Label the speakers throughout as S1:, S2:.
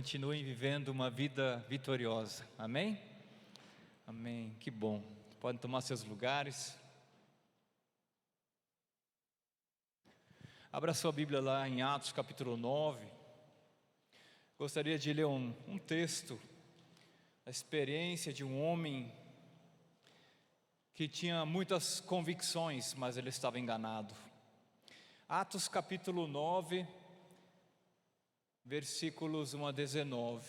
S1: Continuem vivendo uma vida vitoriosa, amém? Amém, que bom. Podem tomar seus lugares. Abra sua Bíblia lá em Atos capítulo 9. Gostaria de ler um texto, a experiência de um homem que tinha muitas convicções, mas ele estava enganado. Atos capítulo 9, versículos 1 a 19.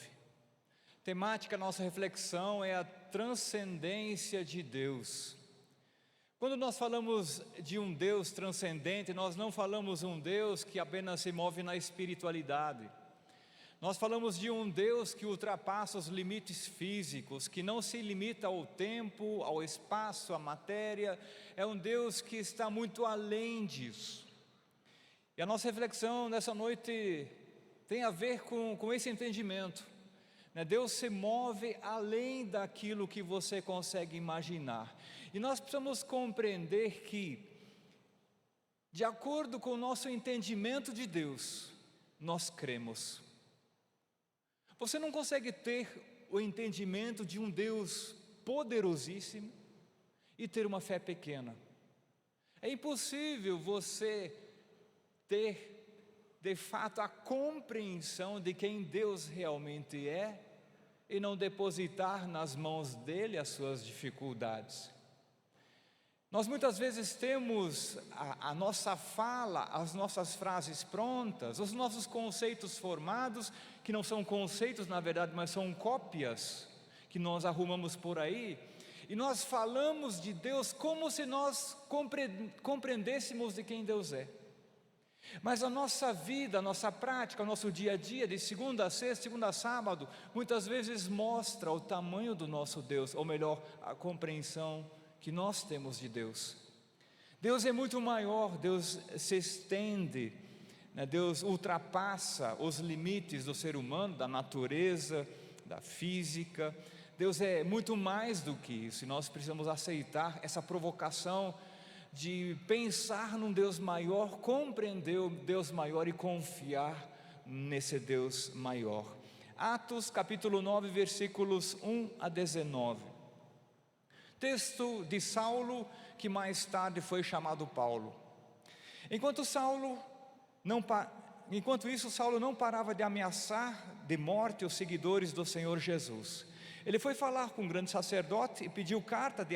S1: Temática da nossa reflexão é a transcendência de Deus. Quando nós falamos de um Deus transcendente, nós não falamos um Deus que apenas se move na espiritualidade. Nós falamos de um Deus que ultrapassa os limites físicos, que não se limita ao tempo, ao espaço, à matéria. É um Deus que está muito além disso. E a nossa reflexão nessa noite tem a ver com esse entendimento. Deus se move além daquilo que você consegue imaginar. E nós precisamos compreender que, de acordo com o nosso entendimento de Deus, nós cremos. Você não consegue ter o entendimento de um Deus poderosíssimo e ter uma fé pequena. É impossível você ter de fato a compreensão de quem Deus realmente é e não depositar nas mãos dele as suas dificuldades. Nós muitas vezes temos a nossa fala, as nossas frases prontas, os nossos conceitos formados, que não são conceitos na verdade, mas são cópias que nós arrumamos por aí, e nós falamos de Deus como se nós compreendêssemos de quem Deus é. Mas a nossa vida, a nossa prática, o nosso dia a dia, de segunda a sexta, segunda a sábado, muitas vezes mostra o tamanho do nosso Deus, ou melhor, a compreensão que nós temos de Deus. Deus é muito maior, Deus se estende, Deus ultrapassa os limites do ser humano, da natureza, da física. Deus é muito mais do que isso, e nós precisamos aceitar essa provocação de pensar num Deus maior, compreender o Deus maior e confiar nesse Deus maior. Atos capítulo 9, versículos 1 a 19. Texto de Saulo, que mais tarde foi chamado Paulo. Enquanto isso, Saulo não parava de ameaçar de morte os seguidores do Senhor Jesus. Ele foi falar com um grande sacerdote e pediu carta de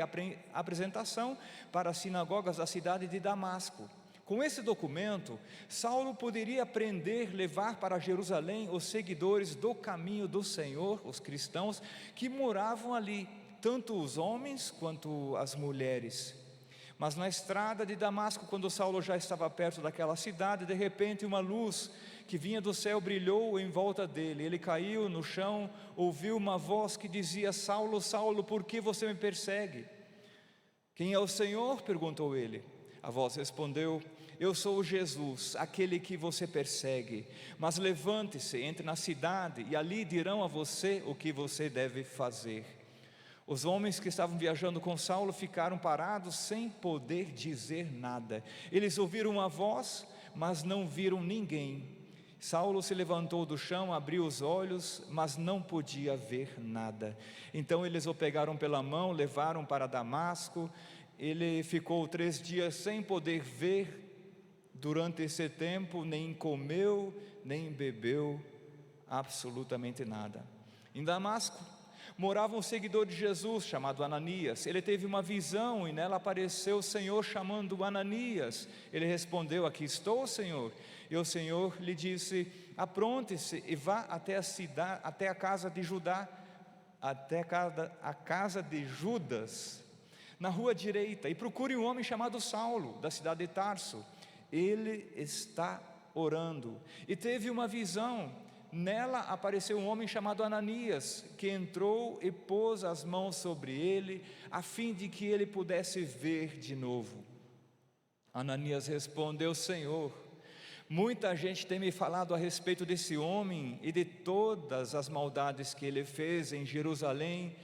S1: apresentação para as sinagogas da cidade de Damasco. Com esse documento, Saulo poderia prender, levar para Jerusalém os seguidores do caminho do Senhor, os cristãos que moravam ali, tanto os homens quanto as mulheres. Mas na estrada de Damasco, quando Saulo já estava perto daquela cidade, de repente uma luz que vinha do céu brilhou em volta dele. Ele caiu no chão, ouviu uma voz que dizia: Saulo, Saulo, por que você me persegue? Quem é o Senhor? Perguntou ele. A voz respondeu: eu sou Jesus, aquele que você persegue. Mas levante-se, entre na cidade e ali dirão a você o que você deve fazer. Os homens que estavam viajando com Saulo ficaram parados sem poder dizer nada. Eles ouviram uma voz, mas não viram ninguém. Saulo se levantou do chão, abriu os olhos, mas não podia ver nada. Então eles o pegaram pela mão, levaram para Damasco. Ele ficou 3 dias sem poder ver. Durante esse tempo nem comeu, nem bebeu absolutamente nada. Em Damasco morava um seguidor de Jesus chamado Ananias. Ele teve uma visão e nela apareceu o Senhor chamando Ananias. Ele respondeu: aqui estou, Senhor. E o Senhor lhe disse: apronte-se e vá até a cidade, até a casa de Judá, até a casa de Judas, na rua direita, e procure um homem chamado Saulo, da cidade de Tarso. Ele está orando. E teve uma visão. Nela apareceu um homem chamado Ananias, que entrou e pôs as mãos sobre ele, a fim de que ele pudesse ver de novo. Ananias respondeu: Senhor, muita gente tem me falado a respeito desse homem e de todas as maldades que ele fez em Jerusalém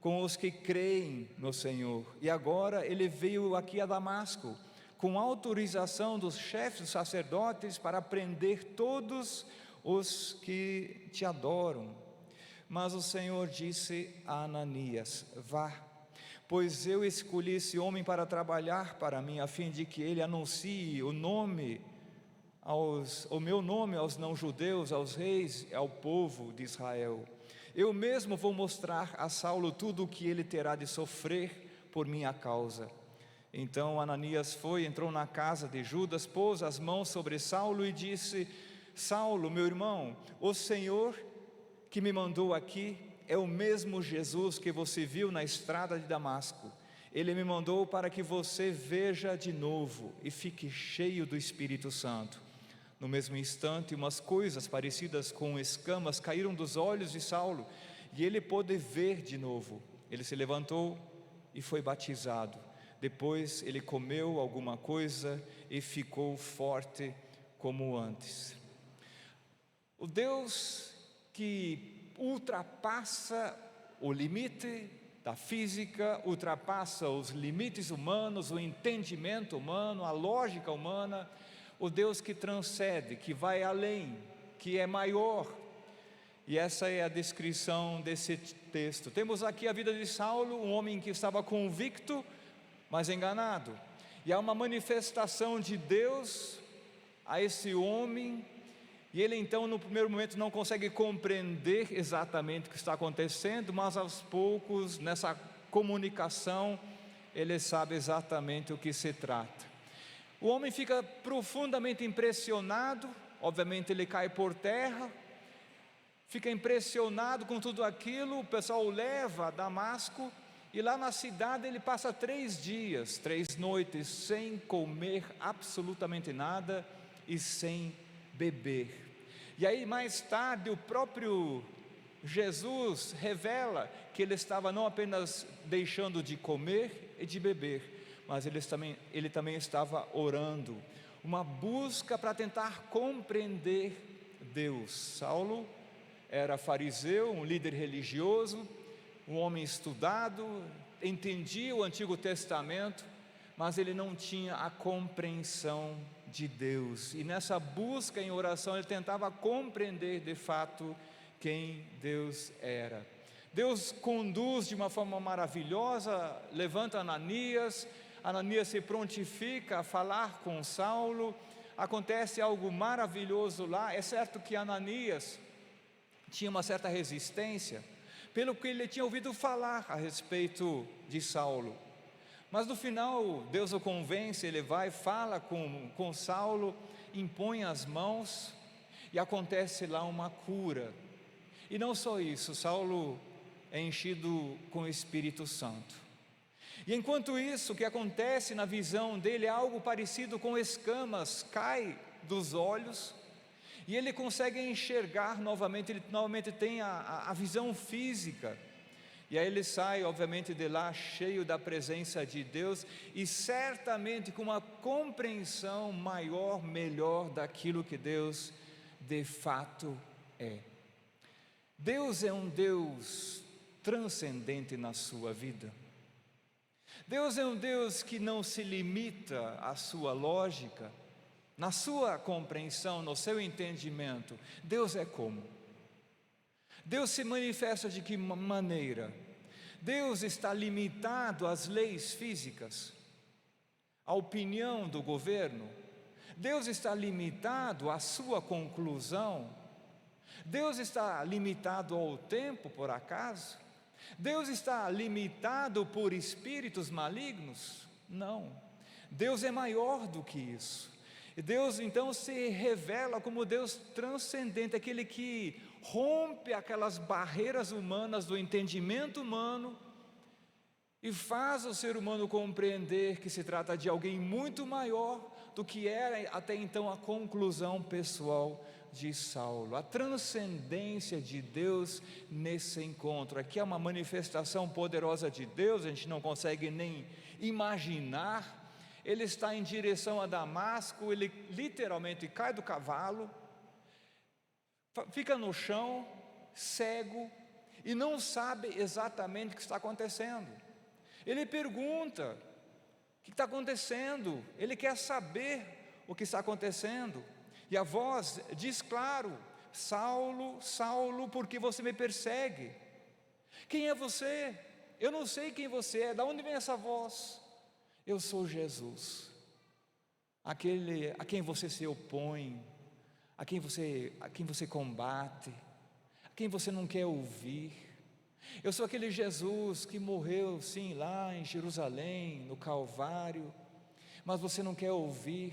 S1: com os que creem no Senhor. E agora ele veio aqui a Damasco com autorização dos chefes dos sacerdotes para prender todos os que te adoram. Mas o Senhor disse a Ananias: vá, pois eu escolhi esse homem para trabalhar para mim, a fim de que ele anuncie o meu nome aos não-judeus, aos reis e ao povo de Israel. Eu mesmo vou mostrar a Saulo tudo o que ele terá de sofrer por minha causa. Então Ananias entrou na casa de Judas, pôs as mãos sobre Saulo e disse: Saulo, meu irmão, o Senhor que me mandou aqui é o mesmo Jesus que você viu na estrada de Damasco. Ele me mandou para que você veja de novo e fique cheio do Espírito Santo. No mesmo instante, umas coisas parecidas com escamas caíram dos olhos de Saulo, e ele pôde ver de novo. Ele se levantou e foi batizado. Depois ele comeu alguma coisa e ficou forte como antes. O Deus que ultrapassa o limite da física, ultrapassa os limites humanos, o entendimento humano, a lógica humana, o Deus que transcende, que vai além, que é maior. E essa é a descrição desse texto. Temos aqui a vida de Saulo, um homem que estava convicto, mas enganado. E há uma manifestação de Deus a esse homem, e ele então no primeiro momento não consegue compreender exatamente o que está acontecendo, mas aos poucos, nessa comunicação, ele sabe exatamente o que se trata. O homem fica profundamente impressionado, obviamente ele cai por terra, fica impressionado com tudo aquilo. O pessoal o leva a Damasco, e lá na cidade ele passa 3 dias, 3 noites, sem comer absolutamente nada e sem beber. E aí mais tarde o próprio Jesus revela que ele estava não apenas deixando de comer e de beber, mas ele também estava orando, uma busca para tentar compreender Deus. Saulo era fariseu, um líder religioso, um homem estudado, entendia o Antigo Testamento, mas ele não tinha a compreensão de Deus, e nessa busca em oração ele tentava compreender de fato quem Deus era. Deus conduz de uma forma maravilhosa, levanta Ananias se prontifica a falar com Saulo, acontece algo maravilhoso lá. É certo que Ananias tinha uma certa resistência, pelo que ele tinha ouvido falar a respeito de Saulo, mas no final Deus o convence, ele vai, fala com Saulo, impõe as mãos e acontece lá uma cura. E não só isso, Saulo é enchido com o Espírito Santo. E enquanto isso, o que acontece na visão dele é algo parecido com escamas, cai dos olhos, e ele consegue enxergar novamente, ele novamente tem a visão física. E aí ele sai, obviamente, de lá cheio da presença de Deus, e certamente com uma compreensão maior, melhor daquilo que Deus de fato é. Deus é um Deus transcendente na sua vida. Deus é um Deus que não se limita à sua lógica, na sua compreensão, no seu entendimento. Deus é como? Deus se manifesta de que maneira? Deus está limitado às leis físicas, à opinião do governo? Deus está limitado à sua conclusão? Deus está limitado ao tempo, por acaso? Deus está limitado por espíritos malignos? Não, Deus é maior do que isso. Deus então se revela como Deus transcendente, aquele que rompe aquelas barreiras humanas do entendimento humano e faz o ser humano compreender que se trata de alguém muito maior do que era até então a conclusão pessoal de Saulo. A transcendência de Deus nesse encontro. Aqui é uma manifestação poderosa de Deus, a gente não consegue nem imaginar. Ele está em direção a Damasco, ele literalmente cai do cavalo, fica no chão, cego, e não sabe exatamente o que está acontecendo. Ele pergunta: o que está acontecendo? Ele quer saber o que está acontecendo. E a voz diz claro: Saulo, Saulo, por que você me persegue? Quem é você? Eu não sei quem você é, de onde vem essa voz? Eu sou Jesus, aquele a quem você se opõe, a quem você combate, a quem você não quer ouvir. Eu sou aquele Jesus que morreu, sim, lá em Jerusalém, no Calvário, mas você não quer ouvir.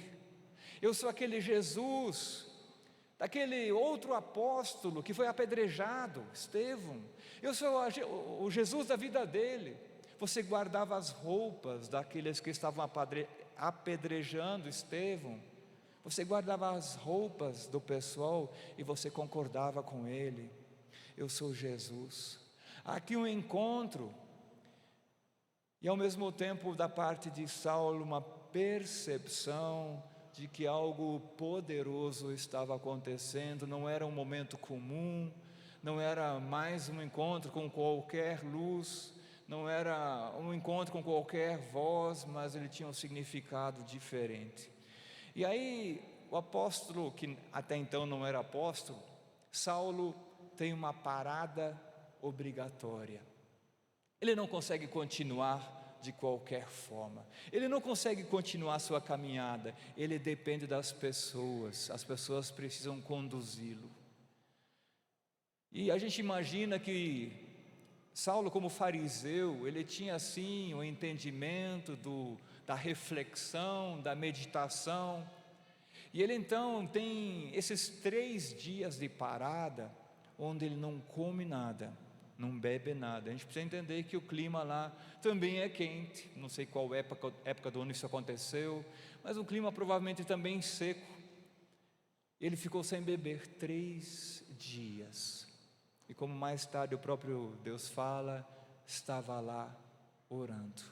S1: Eu sou aquele Jesus, daquele outro apóstolo que foi apedrejado, Estevão. Eu sou o Jesus da vida dele. Você guardava as roupas daqueles que estavam apedrejando Estevão. Você guardava as roupas do pessoal e você concordava com ele. Eu sou Jesus. Aqui um encontro, e ao mesmo tempo da parte de Saulo uma percepção de que algo poderoso estava acontecendo. Não era um momento comum, não era mais um encontro com qualquer luz, não era um encontro com qualquer voz, mas ele tinha um significado diferente. E aí o apóstolo, que até então não era apóstolo, Saulo, tem uma parada obrigatória. Ele não consegue continuar de qualquer forma, ele não consegue continuar sua caminhada, ele depende das pessoas, as pessoas precisam conduzi-lo. E a gente imagina que Saulo, como fariseu, ele tinha assim o entendimento da reflexão, da meditação, e ele então tem esses 3 dias de parada, onde ele não come nada, não bebe nada. A gente precisa entender que o clima lá também é quente, não sei qual época do ano isso aconteceu, mas o clima provavelmente também seco. Ele ficou sem beber 3 dias, e como mais tarde o próprio Deus fala, estava lá orando.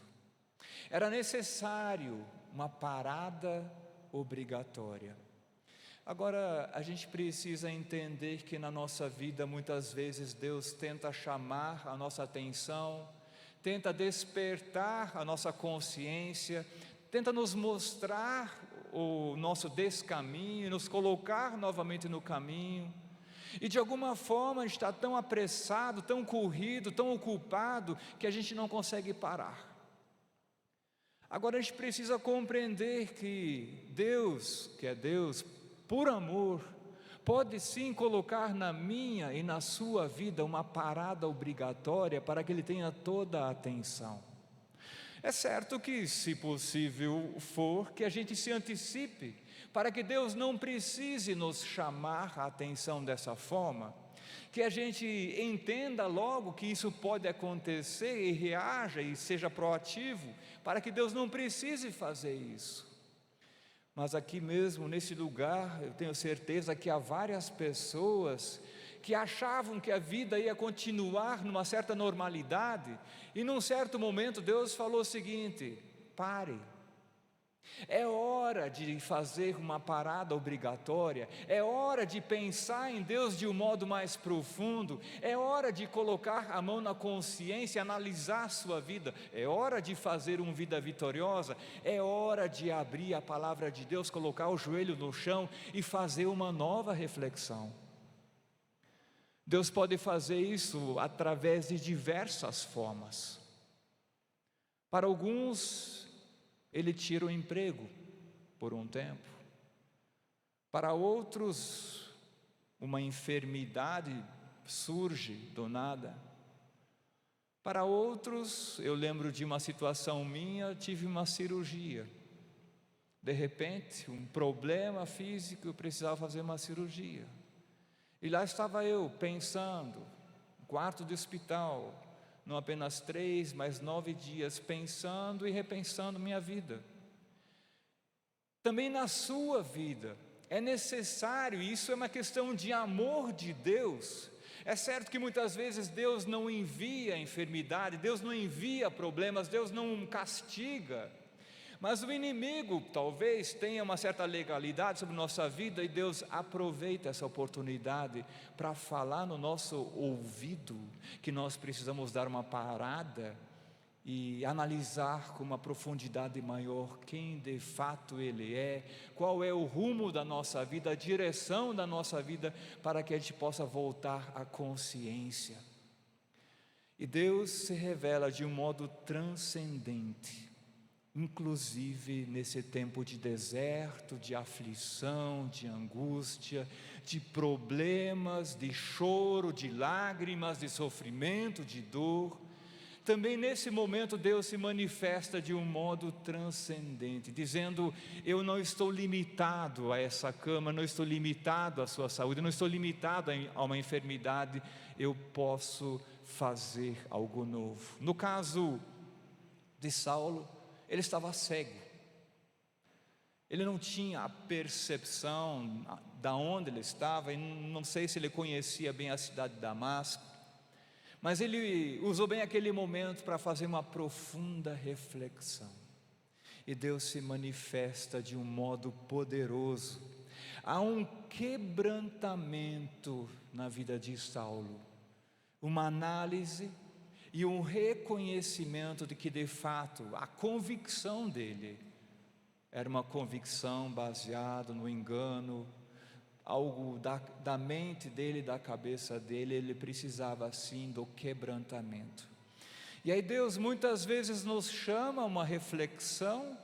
S1: Era necessário uma parada obrigatória. Agora, a gente precisa entender que na nossa vida, muitas vezes, Deus tenta chamar a nossa atenção, tenta despertar a nossa consciência, tenta nos mostrar o nosso descaminho, nos colocar novamente no caminho, e de alguma forma a gente está tão apressado, tão corrido, tão ocupado, que a gente não consegue parar. Agora a gente precisa compreender que Deus, que é Deus, por amor, pode sim colocar na minha e na sua vida uma parada obrigatória para que Ele tenha toda a atenção. É certo que, se possível for, que a gente se antecipe, para que Deus não precise nos chamar a atenção dessa forma, que a gente entenda logo que isso pode acontecer e reaja e seja proativo, para que Deus não precise fazer isso. Mas aqui mesmo, nesse lugar, eu tenho certeza que há várias pessoas que achavam que a vida ia continuar numa certa normalidade, e num certo momento Deus falou o seguinte: pare. É hora de fazer uma parada obrigatória, é hora de pensar em Deus de um modo mais profundo, é hora de colocar a mão na consciência, analisar a sua vida, é hora de fazer uma vida vitoriosa, é hora de abrir a palavra de Deus, colocar o joelho no chão e fazer uma nova reflexão. Deus pode fazer isso através de diversas formas. Para alguns, Ele tira o emprego por um tempo. Para outros, uma enfermidade surge do nada. Para outros, eu lembro de uma situação minha, eu tive uma cirurgia. De repente, um problema físico, eu precisava fazer uma cirurgia. E lá estava eu pensando, no quarto do hospital, não apenas 3, mas 9 dias, pensando e repensando minha vida. Também na sua vida, é necessário, isso é uma questão de amor de Deus. É certo que muitas vezes Deus não envia enfermidade, Deus não envia problemas, Deus não castiga, mas o inimigo talvez tenha uma certa legalidade sobre nossa vida, e Deus aproveita essa oportunidade para falar no nosso ouvido que nós precisamos dar uma parada e analisar com uma profundidade maior quem de fato Ele é, qual é o rumo da nossa vida, a direção da nossa vida, para que a gente possa voltar à consciência. E Deus se revela de um modo transcendente, inclusive nesse tempo de deserto, de aflição, de angústia, de problemas, de choro, de lágrimas, de sofrimento, de dor. Também nesse momento Deus se manifesta de um modo transcendente, dizendo: eu não estou limitado a essa cama, não estou limitado à sua saúde, não estou limitado a uma enfermidade, eu posso fazer algo novo. No caso de Saulo, ele estava cego, ele não tinha a percepção da onde ele estava, e não sei se ele conhecia bem a cidade de Damasco, mas ele usou bem aquele momento para fazer uma profunda reflexão, e Deus se manifesta de um modo poderoso. Há um quebrantamento na vida de Saulo, uma análise e um reconhecimento de que de fato a convicção dele era uma convicção baseada no engano, algo da mente dele, da cabeça dele. Ele precisava sim do quebrantamento. E aí Deus muitas vezes nos chama a uma reflexão,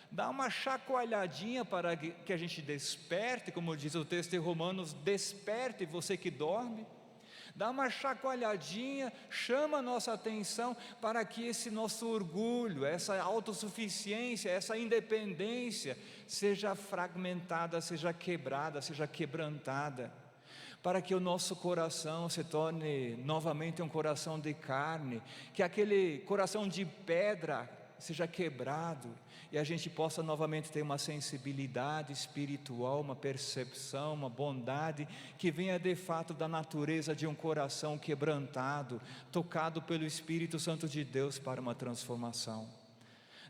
S1: dá uma chacoalhadinha para que a gente desperte, como diz o texto de Romanos: desperte você que dorme. Dá uma chacoalhadinha, chama a nossa atenção para que esse nosso orgulho, essa autossuficiência, essa independência seja fragmentada, seja quebrada, seja quebrantada, para que o nosso coração se torne novamente um coração de carne, que aquele coração de pedra seja quebrado, e a gente possa novamente ter uma sensibilidade espiritual, uma percepção, uma bondade, que venha de fato da natureza de um coração quebrantado, tocado pelo Espírito Santo de Deus para uma transformação.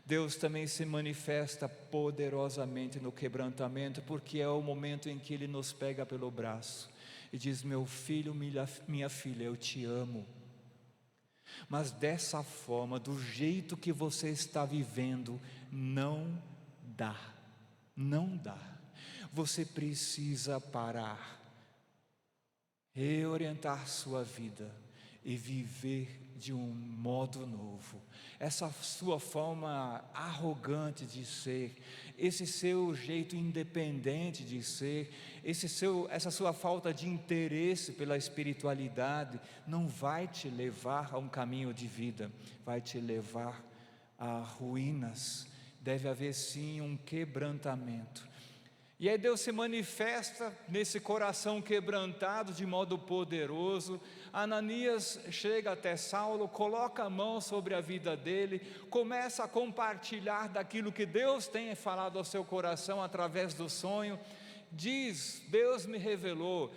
S1: Deus também se manifesta poderosamente no quebrantamento, porque é o momento em que Ele nos pega pelo braço e diz: meu filho, minha filha, eu te amo. Mas dessa forma, do jeito que você está vivendo, não dá, não dá. Você precisa parar, reorientar sua vida e viver de um modo novo. Essa sua forma arrogante de ser, esse seu jeito independente de ser, essa sua falta de interesse pela espiritualidade, não vai te levar a um caminho de vida, vai te levar a ruínas. Deve haver sim um quebrantamento. E aí Deus se manifesta nesse coração quebrantado de modo poderoso. Ananias chega até Saulo, coloca a mão sobre a vida dele, começa a compartilhar daquilo que Deus tem falado ao seu coração através do sonho. Diz: Deus me revelou,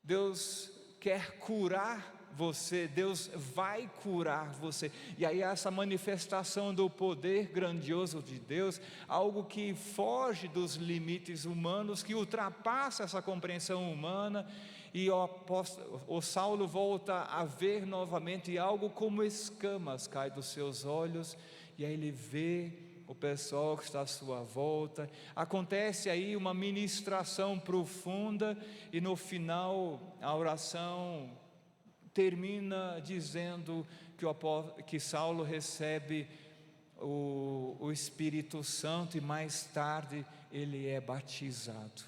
S1: Deus quer curar você, Deus vai curar você. E aí essa manifestação do poder grandioso de Deus, algo que foge dos limites humanos, que ultrapassa essa compreensão humana, e o Saulo volta a ver novamente, e algo como escamas cai dos seus olhos, e aí ele vê o pessoal que está à sua volta. Acontece aí uma ministração profunda, e no final a oração termina dizendo que Saulo recebe o Espírito Santo, e mais tarde ele é batizado.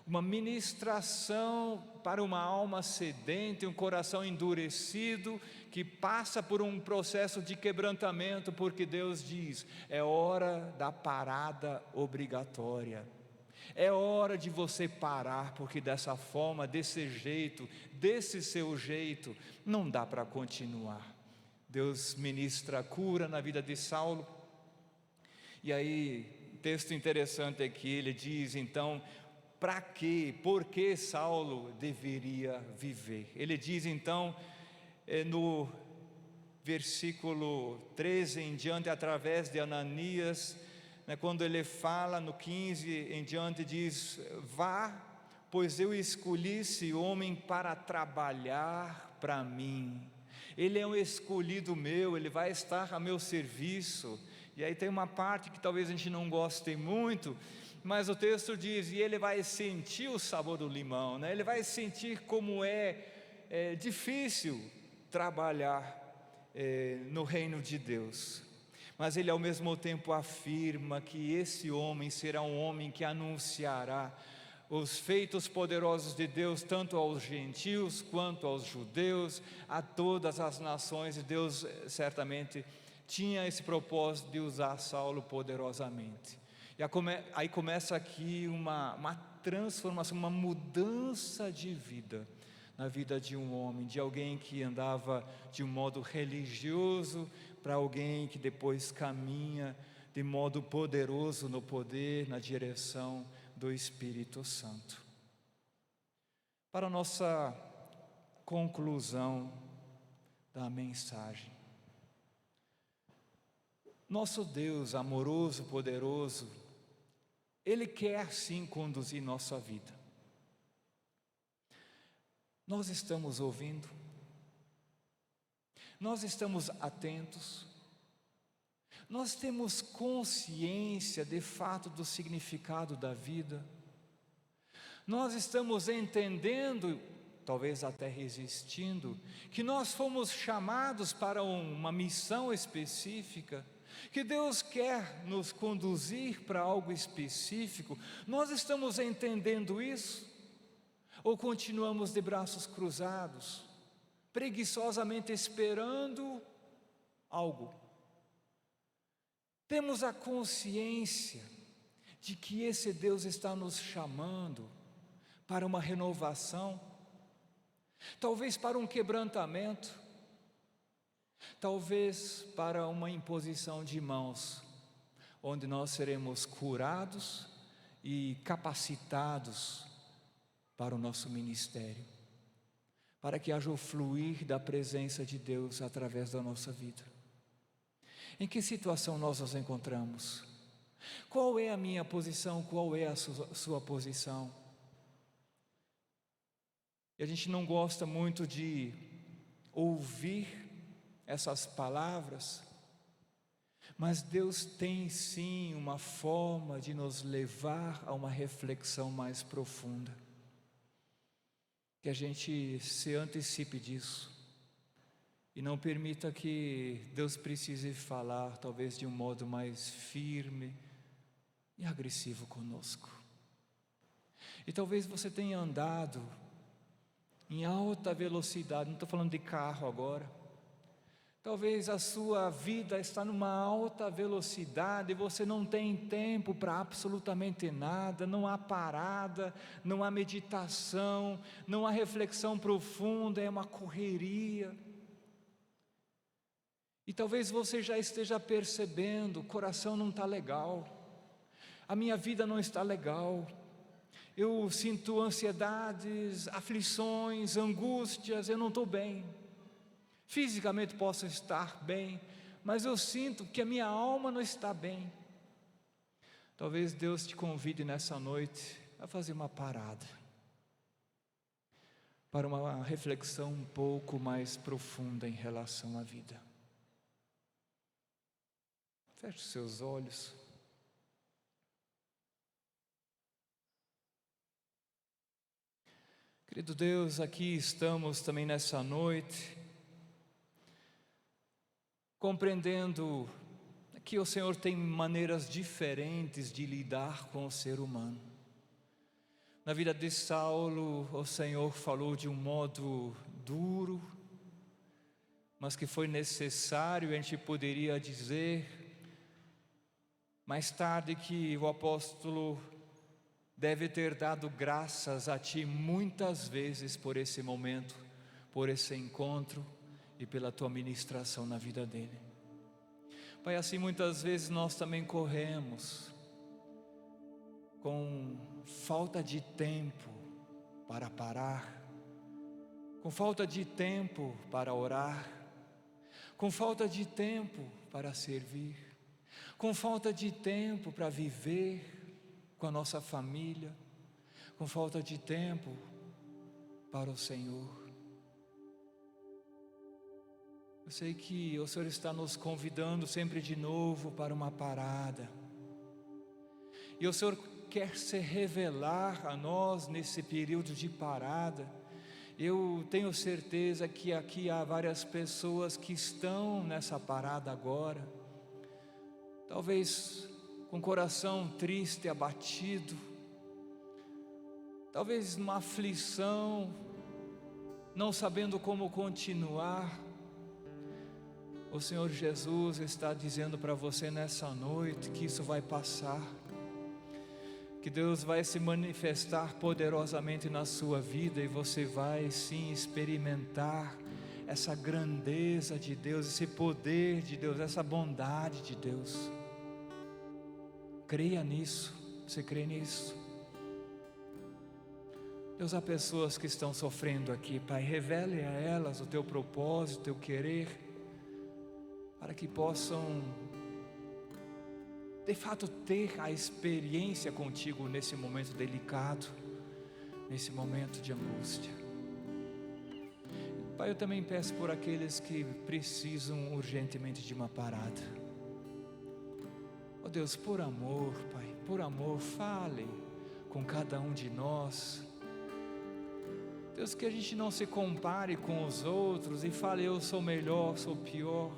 S1: Uma ministração para uma alma sedente, um coração endurecido, que passa por um processo de quebrantamento, porque Deus diz: é hora da parada obrigatória. É hora de você parar, porque dessa forma, desse jeito, desse seu jeito, não dá para continuar. Deus ministra a cura na vida de Saulo. E aí, texto interessante aqui, ele diz então, para quê, por que Saulo deveria viver? Ele diz então, no versículo 13 em diante, através de Ananias, quando ele fala no 15 em diante, diz: vá, pois eu escolhi esse homem para trabalhar para mim. Ele é um escolhido meu, Ele vai estar a meu serviço. E aí tem uma parte que talvez a gente não goste muito, mas o texto diz, e ele vai sentir o sabor do limão, né? Ele vai sentir como é difícil trabalhar no reino de Deus. Mas ele ao mesmo tempo afirma que esse homem será um homem que anunciará os feitos poderosos de Deus, tanto aos gentios quanto aos judeus, a todas as nações. E Deus certamente tinha esse propósito de usar Saulo poderosamente. E aí começa aqui uma transformação, uma mudança de vida na vida de um homem, de alguém que andava de um modo religioso, para alguém que depois caminha de modo poderoso no poder, na direção do Espírito Santo. Para a nossa conclusão da mensagem, nosso Deus amoroso, poderoso, Ele quer sim conduzir nossa vida. Nós estamos ouvindo, nós estamos atentos, nós temos consciência de fato do significado da vida, nós estamos entendendo, talvez até resistindo, que nós fomos chamados para uma missão específica, que Deus quer nos conduzir para algo específico. Nós estamos entendendo isso? Ou continuamos de braços cruzados, preguiçosamente esperando algo? Temos a consciência de que esse Deus está nos chamando para uma renovação, talvez para um quebrantamento, talvez para uma imposição de mãos, onde nós seremos curados e capacitados para o nosso ministério, para que haja o fluir da presença de Deus através da nossa vida. Em que situação nós nos encontramos? Qual é a minha posição? Qual é a sua posição? E a gente não gosta muito de ouvir essas palavras, mas Deus tem sim uma forma de nos levar a uma reflexão mais profunda. Que a gente se antecipe disso e não permita que Deus precise falar talvez de um modo mais firme e agressivo conosco. E talvez você tenha andado em alta velocidade, não estou falando de carro agora. Talvez a sua vida está numa alta velocidade e você não tem tempo para absolutamente nada, não há parada, não há meditação, não há reflexão profunda, é uma correria. E talvez você já esteja percebendo, o coração não está legal, a minha vida não está legal, eu sinto ansiedades, aflições, angústias, eu não estou bem. Fisicamente posso estar bem, mas eu sinto que a minha alma não está bem. Talvez Deus te convide nessa noite a fazer uma parada, para uma reflexão um pouco mais profunda em relação à vida. Feche os seus olhos. Querido Deus, aqui estamos também nessa noite, compreendendo que o Senhor tem maneiras diferentes de lidar com o ser humano. Na vida de Saulo, o Senhor falou de um modo duro, mas que foi necessário, a gente poderia dizer mais tarde que o apóstolo deve ter dado graças a Ti muitas vezes por esse momento, por esse encontro e pela Tua ministração na vida dele. Pai, assim muitas vezes nós também corremos com falta de tempo para parar, com falta de tempo para orar, com falta de tempo para servir, com falta de tempo para viver com a nossa família, com falta de tempo para o Senhor. Eu sei que o Senhor está nos convidando sempre de novo para uma parada. E o Senhor quer se revelar a nós nesse período de parada. Eu tenho certeza que aqui há várias pessoas que estão nessa parada agora. Talvez com o coração triste, abatido. Talvez numa aflição, não sabendo como continuar. O Senhor Jesus está dizendo para você nessa noite que isso vai passar, que Deus vai se manifestar poderosamente na sua vida e você vai sim experimentar essa grandeza de Deus, esse poder de Deus, essa bondade de Deus. Creia nisso, você crê nisso? Deus, há pessoas que estão sofrendo aqui, Pai, revele a elas o teu propósito, o teu querer, para que possam de fato ter a experiência contigo nesse momento delicado, nesse momento de angústia. Pai, eu também peço por aqueles que precisam urgentemente de uma parada. Ó Deus, por amor, Pai, por amor, fale com cada um de nós. Deus, que a gente não se compare com os outros e fale eu sou melhor, sou pior,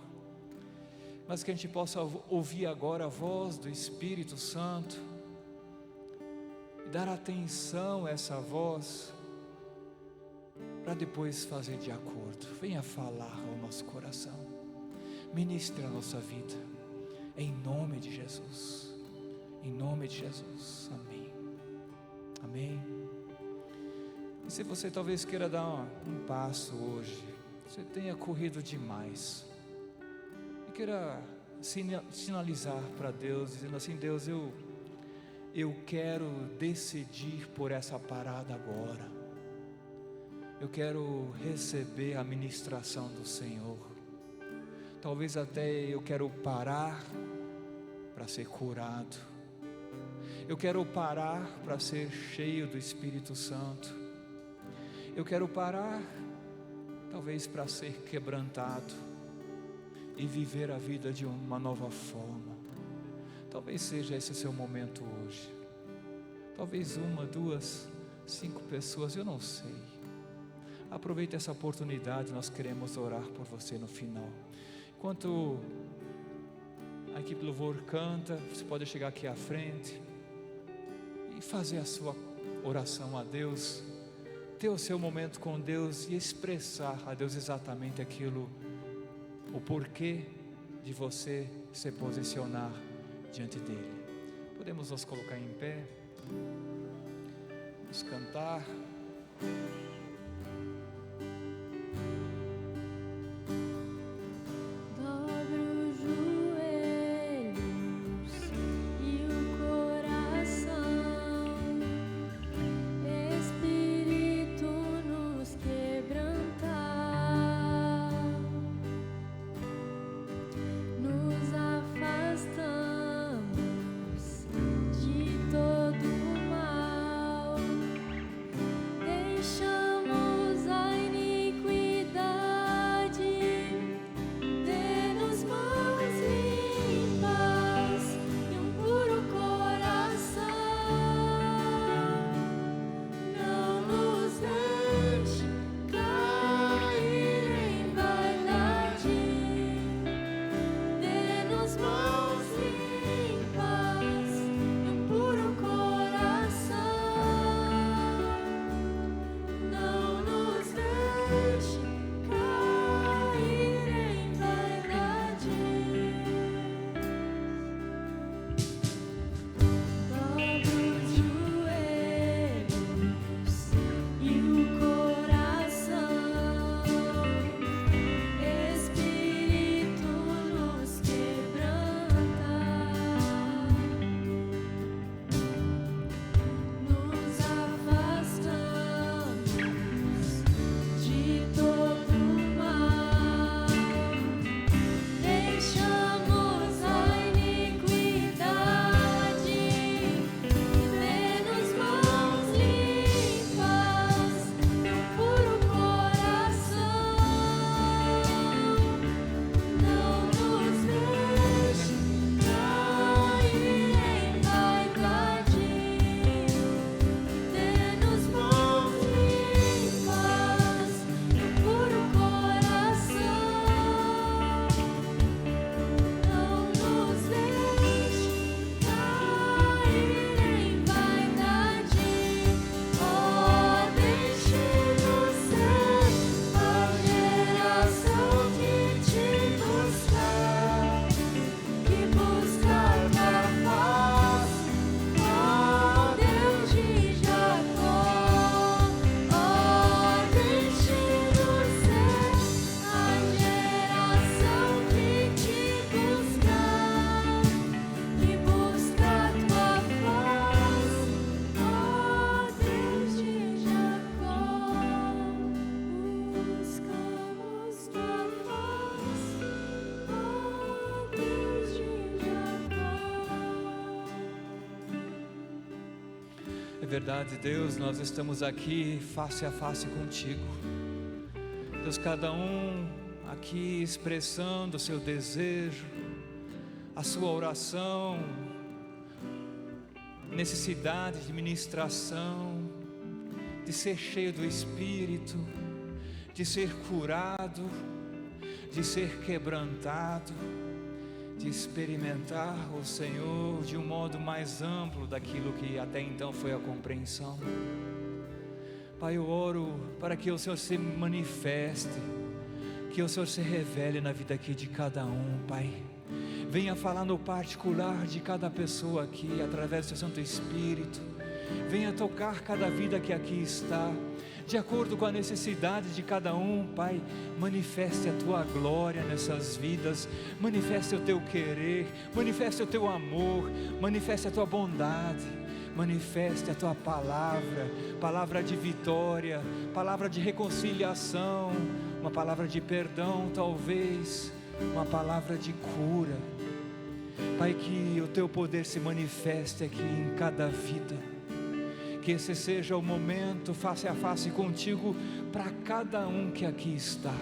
S1: mas que a gente possa ouvir agora a voz do Espírito Santo e dar atenção a essa voz, para depois fazer de acordo. Venha falar ao nosso coração, ministre a nossa vida, em nome de Jesus, em nome de Jesus, amém, amém. E se você talvez queira dar um passo hoje, você tenha corrido demais, e queira sinalizar para Deus, dizendo assim: Deus, eu quero decidir por essa parada agora, eu quero receber a ministração do Senhor, talvez até eu quero parar para ser curado, eu quero parar para ser cheio do Espírito Santo, eu quero parar talvez para ser quebrantado e viver a vida de uma nova forma. Talvez seja esse o seu momento hoje. Talvez 1, 2, 5 pessoas, eu não sei. Aproveite essa oportunidade, nós queremos orar por você no final. Enquanto a equipe louvor canta, você pode chegar aqui à frente e fazer a sua oração a Deus, ter o seu momento com Deus e expressar a Deus exatamente aquilo, o porquê de você se posicionar diante dele. Podemos nos colocar em pé, vamos cantar.
S2: Deixa
S1: verdade, Deus, nós estamos aqui face a face contigo. Deus, cada um aqui expressando o seu desejo, a sua oração, necessidade de ministração, de ser cheio do Espírito, de ser curado, de ser quebrantado, de experimentar o Senhor de um modo mais amplo daquilo que até então foi a compreensão. Pai, eu oro para que o Senhor se manifeste, que o Senhor se revele na vida aqui de cada um, Pai. Venha falar no particular de cada pessoa aqui, através do Seu Santo Espírito. Venha tocar cada vida que aqui está, de acordo com a necessidade de cada um, Pai. Manifeste a Tua glória nessas vidas, manifeste o Teu querer, manifeste o Teu amor, manifeste a Tua bondade, manifeste a Tua palavra, palavra de vitória, palavra de reconciliação, uma palavra de perdão talvez, uma palavra de cura. Pai, que o Teu poder se manifeste aqui em cada vida, que esse seja o momento face a face contigo para cada um que aqui está,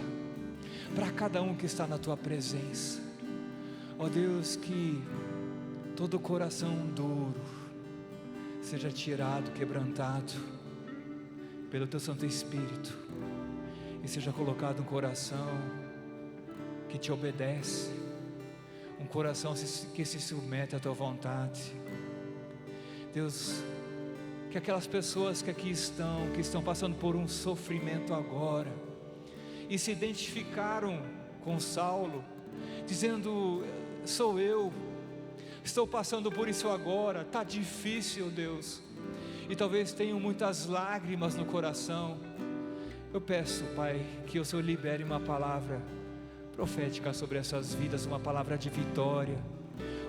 S1: para cada um que está na Tua presença. Ó Deus, que todo coração duro seja tirado, quebrantado pelo Teu Santo Espírito, e seja colocado um coração que Te obedece, um coração que se submete à Tua vontade. Deus, que aquelas pessoas que aqui estão, que estão passando por um sofrimento agora, e se identificaram com Saulo, dizendo: sou eu, estou passando por isso agora, está difícil, Deus, e talvez tenham muitas lágrimas no coração. Eu peço, Pai, que o Senhor libere uma palavra profética sobre essas vidas, uma palavra de vitória,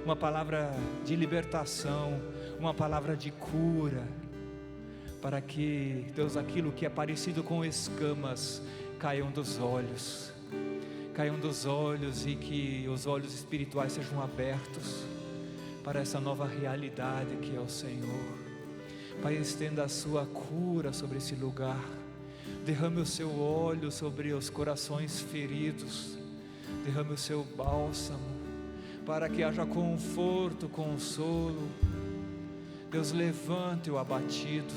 S1: uma palavra de libertação, uma palavra de cura, para que, Deus, aquilo que é parecido com escamas caiam dos olhos, e que os olhos espirituais sejam abertos para essa nova realidade que é o Senhor. Pai, estenda a Sua cura sobre esse lugar, derrame o Seu óleo sobre os corações feridos, derrame o Seu bálsamo, para que haja conforto, consolo. Deus, levante o abatido,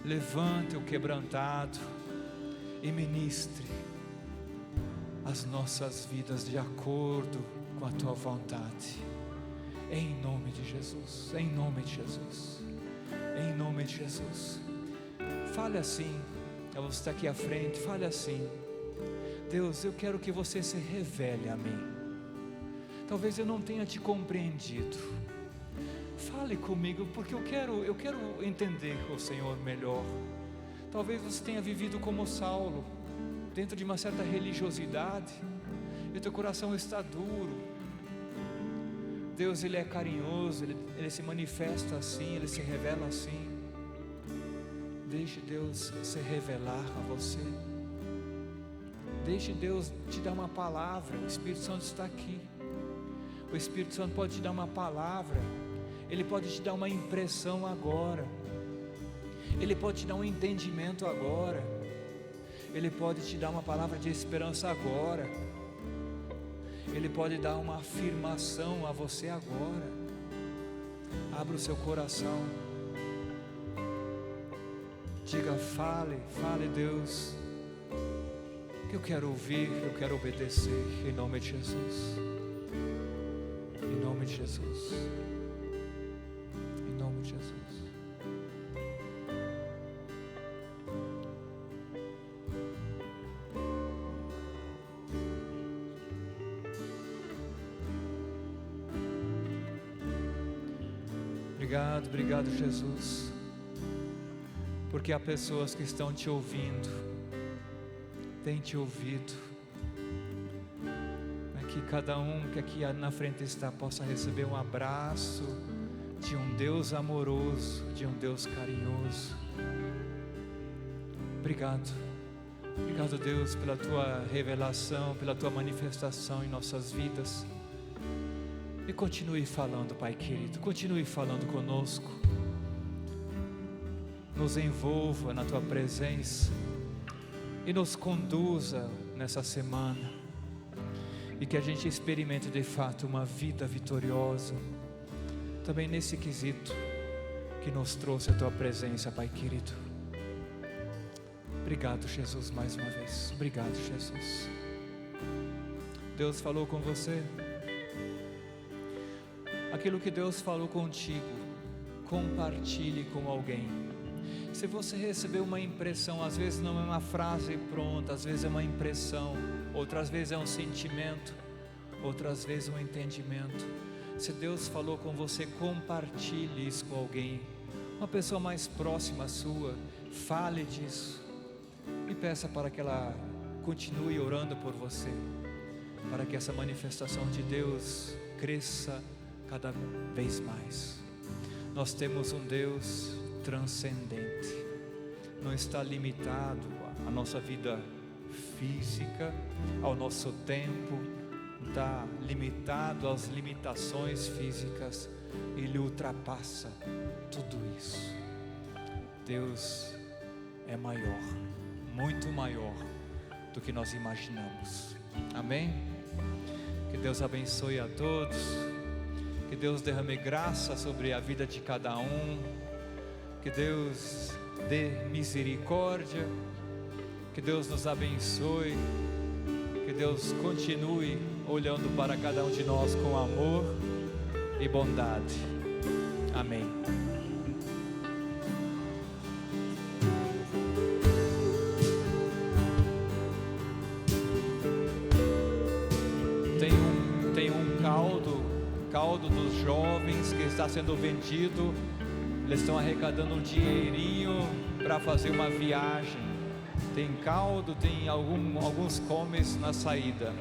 S1: levante o quebrantado e ministre as nossas vidas de acordo com a Tua vontade, em nome de Jesus, em nome de Jesus, em nome de Jesus. Fale assim, eu vou estar aqui à frente, fale assim: Deus, eu quero que Você se revele a mim, talvez eu não tenha Te compreendido, fale comigo, porque eu quero entender o Senhor melhor. Talvez você tenha vivido como Saulo, dentro de uma certa religiosidade, e o teu coração está duro. Deus, Ele é carinhoso, Ele se manifesta assim, Ele se revela assim. Deixe Deus se revelar a você, deixe Deus te dar uma palavra. O Espírito Santo está aqui, o Espírito Santo pode te dar uma palavra, Ele pode te dar uma impressão agora, Ele pode te dar um entendimento agora, Ele pode te dar uma palavra de esperança agora, Ele pode dar uma afirmação a você agora. Abra o seu coração, diga: fale Deus, que eu quero ouvir, eu quero obedecer, em nome de Jesus, em nome de Jesus, em nome de Jesus. Obrigado Jesus, porque há pessoas que estão Te ouvindo, têm Te ouvido, que cada um que aqui na frente está possa receber um abraço de um Deus amoroso, de um Deus carinhoso. Obrigado Deus, pela Tua revelação, pela Tua manifestação em nossas vidas. E continue falando, Pai querido, continue falando conosco. nos envolva na tua presença e nos conduza nessa semana, e que a gente experimente de fato uma vida vitoriosa, também nesse quesito que nos trouxe a tua presença, Pai querido. Obrigado, Jesus, mais uma vez. Obrigado, Jesus. Deus falou com você? Aquilo que Deus falou contigo, compartilhe com alguém. Se você recebeu uma impressão, às vezes não é uma frase pronta, às vezes é uma impressão, outras vezes é um sentimento, outras vezes um entendimento. Se Deus falou com você, compartilhe isso com alguém, uma pessoa mais próxima sua. Fale disso e peça para que ela continue orando por você, para que essa manifestação de Deus cresça cada vez mais. Nós temos um Deus transcendente, não está limitado à nossa vida física, ao nosso tempo, não está limitado às limitações físicas. Ele ultrapassa tudo isso. Deus é maior, muito maior do que nós imaginamos. Amém? Que Deus abençoe a todos, que Deus derrame graça sobre a vida de cada um, que Deus dê misericórdia, que Deus nos abençoe, que Deus continue olhando para cada um de nós com amor e bondade. Amém. Tem um caldo dos jovens que está sendo vendido. Eles estão arrecadando um dinheirinho para fazer uma viagem. Tem caldo, tem alguns comes na saída.